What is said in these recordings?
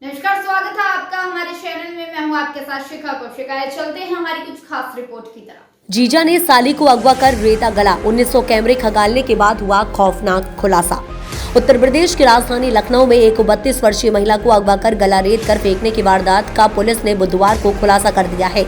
नमस्कार, स्वागत है आपका हमारे चैनल में। मैं हूं आपके साथ शिखा कौशिक। चलते हैं हमारी कुछ खास रिपोर्ट की तरफ। जीजा ने साली को अगवा कर रेता गला, 1900 कैमरे खंगालने के बाद हुआ खौफनाक खुलासा। उत्तर प्रदेश की राजधानी लखनऊ में एक 32 वर्षीय महिला को अगवा कर गला रेत कर फेंकने की वारदात का पुलिस ने बुधवार को खुलासा कर दिया है।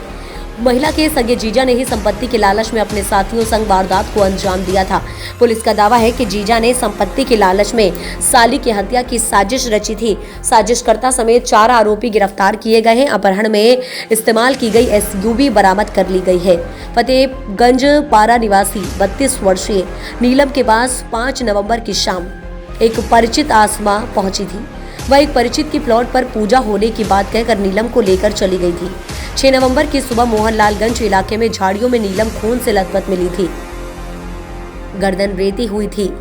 महिला के सगे जीजा ने ही संपत्ति के लालच में अपने साथियों संग वारदात को अंजाम दिया था। पुलिस का दावा है कि जीजा ने संपत्ति के लालच में साली की हत्या की साजिश रची थी। साजिशकर्ता समेत 4 आरोपी गिरफ्तार किए गए हैं। अपहरण में इस्तेमाल की गई एसयूवी बरामद कर ली गई है। फतेहगंज पारा निवासी 32 वर्षीय नीलम के पास 5 नवंबर की शाम एक परिचित आसमा पहुंची थी। वह एक परिचित की प्लॉट पर पूजा होने की बात कहकर नीलम को लेकर चली गई थी। 6 नवंबर की सुबह मोहनलालगंज इलाके में झाड़ियों में नीलम खून से लथपथ मिली थी, गर्दन रेती हुई थी।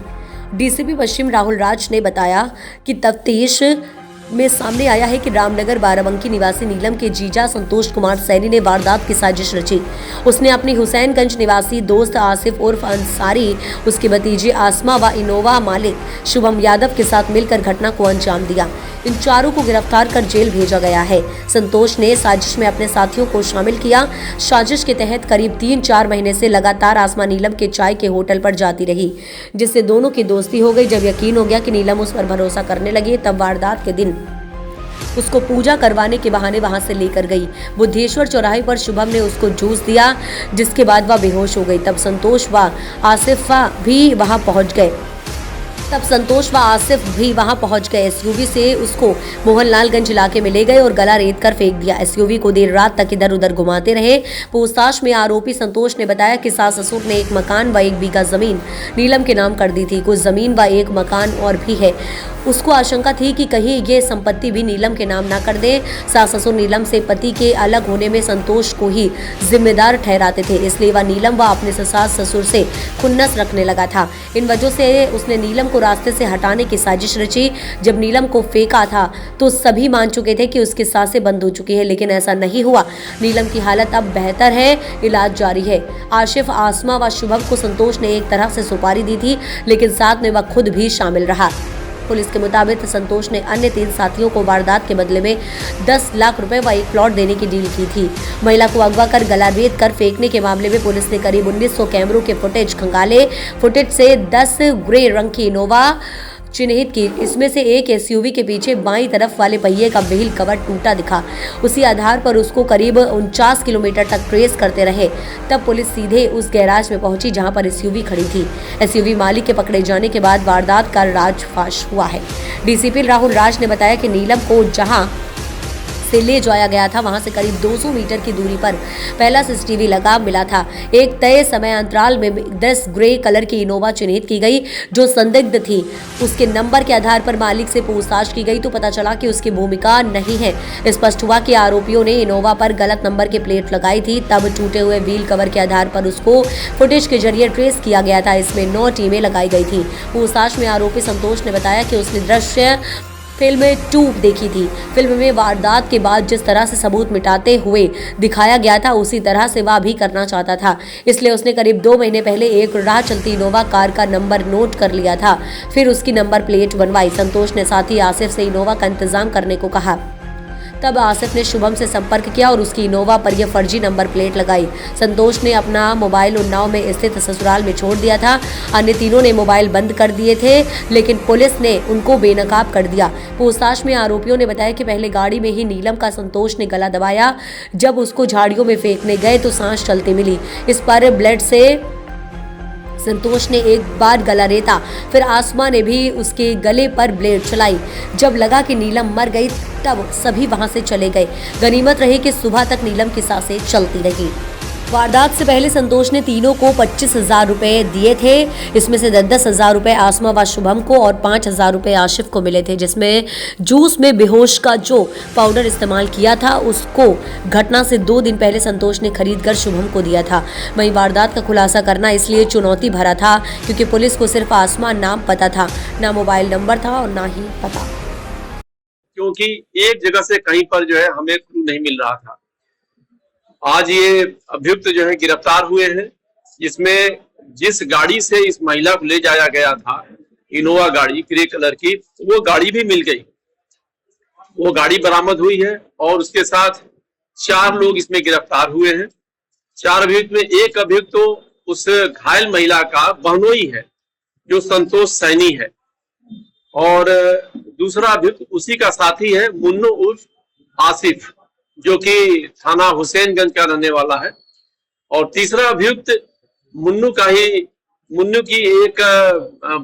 डीसीपी पश्चिम राहुल राज ने बताया कि तफ्तीश में सामने आया है कि रामनगर बाराबंकी निवासी नीलम के जीजा संतोष कुमार सैनी ने वारदात की साजिश रची। उसने अपनी हुसैनगंज निवासी दोस्त आसिफ उर्फ अंसारी, उसके भतीजे आसमा व इनोवा मालिक शुभम यादव के साथ मिलकर घटना को अंजाम दिया। इन चारों को गिरफ्तार कर जेल भेजा गया है। संतोष ने साजिश में अपने साथियों को शामिल किया। साजिश के तहत करीब 3-4 महीने से लगातार आसमा नीलम के चाय के होटल पर जाती रही, जिससे दोनों की दोस्ती हो गई। जब यकीन हो गया कि नीलम उस पर भरोसा करने लगी, तब वारदात के दिन उसको पूजा करवाने के बहाने वहां से लेकर गई। बुद्धेश्वर चौराहे पर शुभम ने उसको जूस दिया, जिसके बाद वह बेहोश हो गई। तब संतोष व आसिफ भी वहां पहुंच गए। एसयूवी से उसको मोहनलालगंज इलाके में ले गए और गला रेत कर फेंक दिया। एसयूवी को देर रात तक इधर उधर घुमाते रहे। पूछताछ में आरोपी संतोष ने बताया कि सास ससुर ने 1 मकान व 1 बीघा जमीन नीलम के नाम कर दी थी। कुछ जमीन व 1 मकान और भी है। उसको आशंका थी कि कहीं ये संपत्ति भी नीलम के नाम ना कर दे। सास ससुर नीलम से पति के अलग होने में संतोष को ही जिम्मेदार ठहराते थे, इसलिए वह नीलम व अपने सास ससुर से खुन्नस रखने लगा था। इन वजह से उसने नीलम को रास्ते से हटाने की साजिश रची। जब नीलम को फेंका था तो सभी मान चुके थे कि उसकी सांसें बंद हो चुकी है, लेकिन ऐसा नहीं हुआ। नीलम की हालत अब बेहतर है, इलाज जारी है। आशिफ, आसमा व शुभम को संतोष ने एक तरह से सुपारी दी थी, लेकिन साथ में वह खुद भी शामिल रहा। पुलिस के मुताबिक संतोष ने अन्य 3 साथियों को वारदात के बदले में 10 लाख रुपए व 1 प्लॉट देने की डील की थी। महिला को अगवा कर गला रेत कर फेंकने के मामले में पुलिस ने करीब 1900 कैमरों के फुटेज खंगाले। फुटेज से 10 ग्रे रंग की इनोवा चिन्हित की। इसमें से एक एसयूवी के पीछे बाईं तरफ वाले पहिए का व्हील कवर टूटा दिखा। उसी आधार पर उसको करीब 49 किलोमीटर तक ट्रेस करते रहे। तब पुलिस सीधे उस गैराज में पहुंची जहां पर एसयूवी खड़ी थी। एसयूवी मालिक के पकड़े जाने के बाद वारदात का राजफाश हुआ है। डीसीपी राहुल राज ने बताया कि नीलम को जहां से ले जाया गया था, वहां से करीब 200 मीटर की दूरी पर पहला सीसीटीवी लगा मिला था। एक तय समय अंतराल में 10 ग्रे कलर की इनोवा चिन्हित की गई जो संदिग्ध थी। उसके नंबर के आधार पर मालिक से पूछताछ की गई तो पता चला कि उसकी भूमिका नहीं है। स्पष्ट हुआ कि आरोपियों ने इनोवा पर गलत नंबर के प्लेट लगाई थी। तब टूटे हुए व्हील कवर के आधार पर उसको फुटेज के जरिए ट्रेस किया गया था। इसमें 9 टीमें लगाई गई थी। पूछताछ में आरोपी संतोष ने बताया कि उसने दृश्य फिल्म 2 देखी थी। फिल्म में वारदात के बाद जिस तरह से सबूत मिटाते हुए दिखाया गया था, उसी तरह से वह भी करना चाहता था। इसलिए उसने करीब 2 महीने पहले एक राह चलती इनोवा कार का नंबर नोट कर लिया था, फिर उसकी नंबर प्लेट बनवाई। संतोष ने साथी आसिफ से इनोवा का इंतजाम करने को कहा। तब आसिफ ने शुभम से संपर्क किया और उसकी इनोवा पर यह फर्जी नंबर प्लेट लगाई। संतोष ने अपना मोबाइल उन्नाव में स्थित ससुराल में छोड़ दिया था। अन्य तीनों ने मोबाइल बंद कर दिए थे, लेकिन पुलिस ने उनको बेनकाब कर दिया। पूछताछ में आरोपियों ने बताया कि पहले गाड़ी में ही नीलम का संतोष ने गला दबाया। जब उसको झाड़ियों में फेंकने गए तो सांस चलती मिली। इस पर ब्लड से संतोष ने एक बार गला रेता, फिर आसमा ने भी उसके गले पर ब्लेड चलाई। जब लगा कि नीलम मर गई तब सभी वहां से चले गए। गनीमत रही कि सुबह तक नीलम की सांसें चलती रही। वारदात से पहले संतोष ने तीनों को 25,000 रुपए दिए थे। इसमें से 10,000 रुपए आसमा व शुभम को और 5,000 रुपए आशिफ को मिले थे, जिसमें जूस में बेहोश का जो पाउडर इस्तेमाल किया था उसको घटना से 2 दिन पहले संतोष ने खरीद कर शुभम को दिया था। वहीं वारदात का खुलासा करना इसलिए चुनौती भरा था क्योंकि पुलिस को सिर्फ आसमा नाम पता था, ना मोबाइल नंबर था और ना ही पता। क्योंकि एक जगह से कहीं पर जो है हमें क्लू नहीं मिल रहा था। आज ये अभियुक्त जो है गिरफ्तार हुए हैं। इसमें जिस गाड़ी से इस महिला को ले जाया गया था, इनोवा गाड़ी ग्रे कलर की, वो गाड़ी भी मिल गई। वो गाड़ी बरामद हुई है और उसके साथ 4 लोग इसमें गिरफ्तार हुए हैं। 4 अभियुक्त में एक अभियुक्त तो उस घायल महिला का बहनोई है जो संतोष सैनी है, और दूसरा अभियुक्त उसी का साथी है मुन्नू उर्फ आसिफ जो कि थाना हुसैनगंज का रहने वाला है, और तीसरा अभियुक्त मुन्नू की एक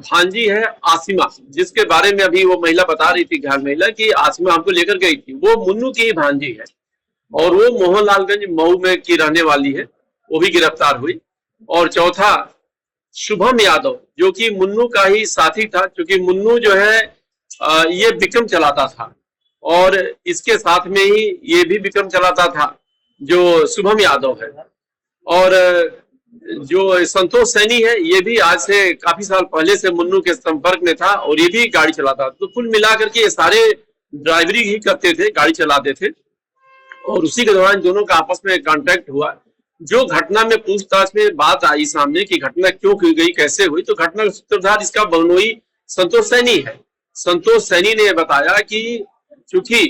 भांजी है आसिमा, जिसके बारे में अभी वो महिला बता रही थी, घायल महिला, कि आसिमा हमको लेकर गई थी, वो मुन्नू की ही भांजी है और वो मोहनलालगंज मऊ में की रहने वाली है, वो भी गिरफ्तार हुई। और चौथा शुभम यादव जो कि मुन्नू का ही साथी था, क्योंकि मुन्नू जो है ये विक्रम चलाता था और इसके साथ में ही ये भी विक्रम चलाता था जो शुभम यादव है, और जो संतोष सैनी है ये भी आज से काफी साल पहले से मुन्नू के संपर्क में था और ये भी गाड़ी चलाता था। तो कुल मिलाकर के ये सारे ड्राइवरी ही करते थे, गाड़ी चलाते थे, और उसी के दौरान दोनों का आपस में कांटेक्ट हुआ। जो घटना में पूछताछ में बात आई सामने कि घटना क्यों की गई, कैसे हुई, तो घटना का सूत्रधार इसका बहनोई संतोष सैनी है। संतोष सैनी ने बताया कि चूंकि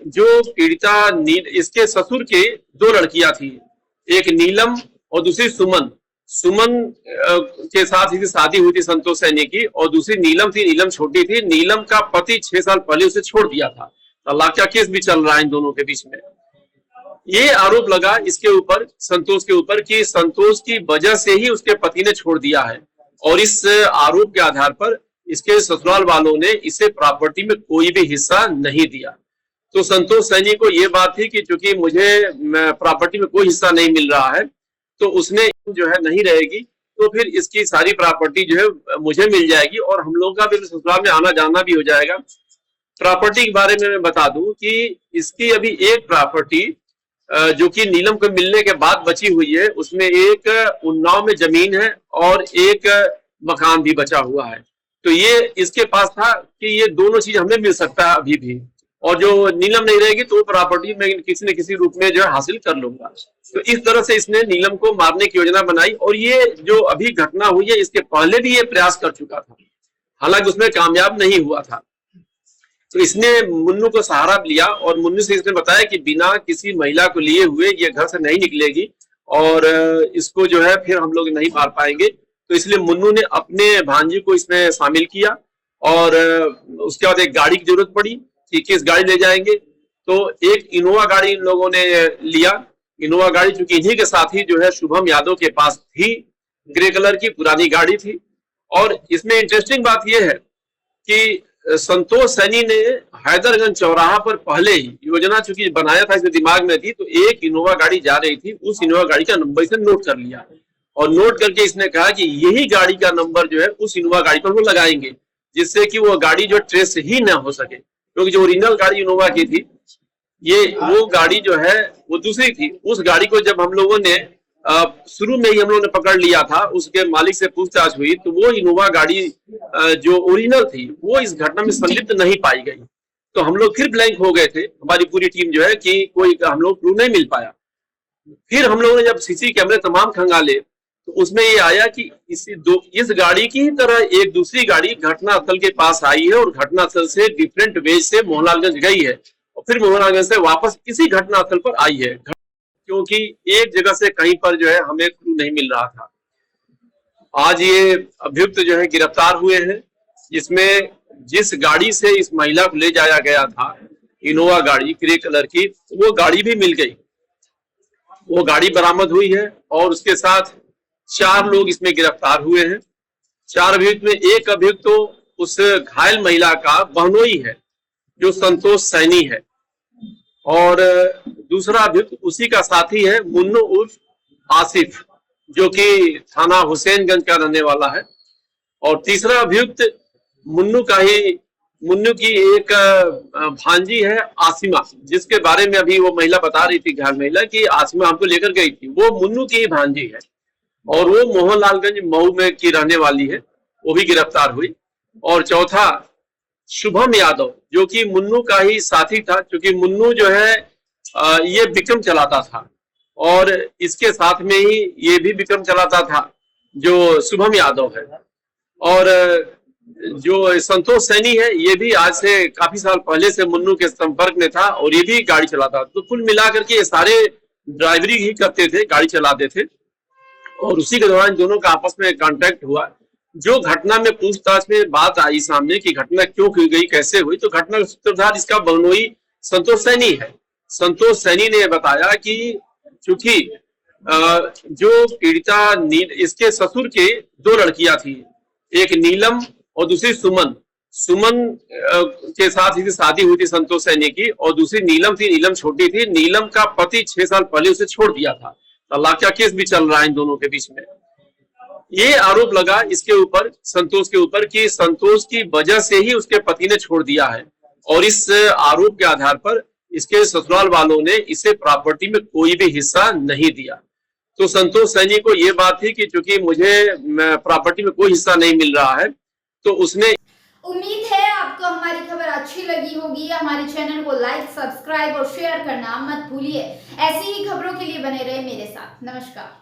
जो पीड़िता इसके ससुर के 2 लड़कियां थी, एक नीलम और दूसरी सुमन के साथ इसकी शादी हुई थी संतोष सैनी की, और दूसरी नीलम थी, नीलम छोटी थी। नीलम का पति 6 साल पहले उसे छोड़ दिया था, तलाक का केस भी चल रहा है इन दोनों के बीच में। ये आरोप लगा इसके ऊपर, संतोष के ऊपर, कि संतोष की वजह से ही उसके पति ने छोड़ दिया है, और इस आरोप के आधार पर इसके ससुराल वालों ने इसे प्रॉपर्टी में कोई भी हिस्सा नहीं दिया। तो संतोष सैनी को ये बात थी कि चूंकि मुझे प्रॉपर्टी में कोई हिस्सा नहीं मिल रहा है तो उसने जो है नहीं रहेगी, तो फिर इसकी सारी प्रॉपर्टी जो है मुझे मिल जाएगी और हम लोगों का भी ससुराल में आना जाना भी हो जाएगा। प्रॉपर्टी के बारे में मैं बता दूं कि इसकी अभी एक प्रॉपर्टी जो कि नीलम को मिलने के बाद बची हुई है, उसमें एक उन्नाव में जमीन है और एक मकान भी बचा हुआ है। तो ये इसके पास था कि ये दोनों चीज हमें मिल सकता है अभी भी, और जो नीलम नहीं रहेगी तो प्रॉपर्टी में किसी न किसी रूप में जो है हासिल कर लूंगा। तो इस तरह से इसने नीलम को मारने की योजना बनाई, और ये जो अभी घटना हुई है इसके पहले भी ये प्रयास कर चुका था, हालांकि उसमें कामयाब नहीं हुआ था। तो इसने मुन्नू को सहारा लिया और मुन्नू से इसने बताया कि बिना किसी महिला को लिए हुए ये घर से नहीं निकलेगी और इसको जो है फिर हम लोग नहीं मार पाएंगे। तो इसलिए मुन्नू ने अपने भांजी को इसमें शामिल किया, और उसके बाद एक गाड़ी की जरूरत पड़ी कि किस गाड़ी ले जाएंगे, तो एक इनोवा गाड़ी इन लोगों ने लिया। इनोवा गाड़ी चूंकि इन्हीं के साथ ही जो है शुभम यादव के पास थी, ग्रे कलर की पुरानी गाड़ी थी। और इसमें इंटरेस्टिंग बात यह है कि संतोष सैनी ने हैदरगंज चौराहा पर पहले ही योजना चूंकि बनाया था, इसके दिमाग में थी, तो एक इनोवा गाड़ी जा रही थी, उस इनोवा गाड़ी का नंबर इसने नोट कर लिया, और नोट करके इसने कहा कि यही गाड़ी का नंबर जो है उस इनोवा गाड़ी पर वो लगाएंगे, जिससे कि वो गाड़ी जो ट्रेस ही ना हो सके, क्योंकि जो ओरिजिनल गाड़ी इनोवा की थी वो गाड़ी जो है वो दूसरी थी। उस गाड़ी को जब हम लोगों ने शुरू में ही हम लोगों ने पकड़ लिया था, उसके मालिक से पूछताछ हुई तो वो इनोवा गाड़ी जो ओरिजिनल थी वो इस घटना में संलिप्त नहीं पाई गई। तो हम लोग फिर ब्लैंक हो गए थे, हमारी पूरी टीम जो है कि कोई हम लोग क्लू नहीं मिल पाया। फिर हम लोगों ने जब सीसी कैमरे तमाम खंगाले तो उसमें ये आया कि इस गाड़ी की तरह एक दूसरी गाड़ी घटनास्थल के पास आई है और घटनास्थल से डिफरेंट वेज से मोहनलालगंज गई है और फिर मोहनलालगंज से वापस इसी घटनास्थल पर आई है, क्योंकि एक जगह से कहीं पर जो है हमें क्लू नहीं मिल रहा था। आज ये अभियुक्त जो है गिरफ्तार हुए हैं, जिसमें जिस गाड़ी से इस महिला को ले जाया गया था, इनोवा गाड़ी ग्रे कलर की, वो गाड़ी भी मिल गई, वो गाड़ी बरामद हुई है और उसके साथ 4 लोग इसमें गिरफ्तार हुए हैं। 4 अभियुक्त में एक अभियुक्त तो उस घायल महिला का बहनोई है जो संतोष सैनी है, और दूसरा अभियुक्त उसी का साथी है मुन्नू उर्फ आसिफ जो कि थाना हुसैनगंज का रहने वाला है, और तीसरा अभियुक्त मुन्नू की एक भांजी है आसिमा, जिसके बारे में अभी वो महिला बता रही थी, घायल महिला, कि आसिमा हमको लेकर गई थी, वो मुन्नू की ही भांजी है और वो मोहनलालगंज मऊ में की रहने वाली है, वो भी गिरफ्तार हुई। और चौथा शुभम यादव जो कि मुन्नू का ही साथी था, क्योंकि मुन्नू जो है ये विक्रम चलाता था और इसके साथ में ही ये भी विक्रम चलाता था जो शुभम यादव है, और जो संतोष सैनी है ये भी आज से काफी साल पहले से मुन्नू के संपर्क में था और ये भी गाड़ी चलाता। तो कुल मिलाकर के ये सारे ड्राइवरी ही करते थे, गाड़ी चलाते थे और उसी के दौरान दोनों का आपस में कांटेक्ट हुआ। जो घटना में पूछताछ में बात आई सामने कि घटना क्यों की गई, कैसे हुई, तो घटना का सूत्रधार इसका बहनोई संतोष सैनी है। संतोष सैनी ने बताया कि चूंकि जो पीड़िता इसके ससुर के 2 लड़कियां थी, एक नीलम और दूसरी सुमन। सुमन के साथ ही शादी हुई थी संतोष सैनी की और दूसरी नीलम थी। नीलम छोटी थी। नीलम का पति 6 साल पहले उसे छोड़ दिया था। तलाक का केस भी चल रहा है इन दोनों के बीच में। ये आरोप लगा इसके ऊपर, संतोष के ऊपर, कि संतोष की वजह से ही उसके पति ने छोड़ दिया है और इस आरोप के आधार पर इसके ससुराल वालों ने इसे प्रॉपर्टी में कोई भी हिस्सा नहीं दिया। तो संतोष सैनी को ये बात थी कि चूंकि मुझे प्रॉपर्टी में कोई हिस्सा नहीं मिल रहा है, तो उसने। उम्मीद है आपको हमारी खबर अच्छी लगी होगी। हमारे चैनल को लाइक, सब्सक्राइब और शेयर करना मत भूलिए। ऐसी ही खबरों के लिए बने रहे मेरे साथ। नमस्कार।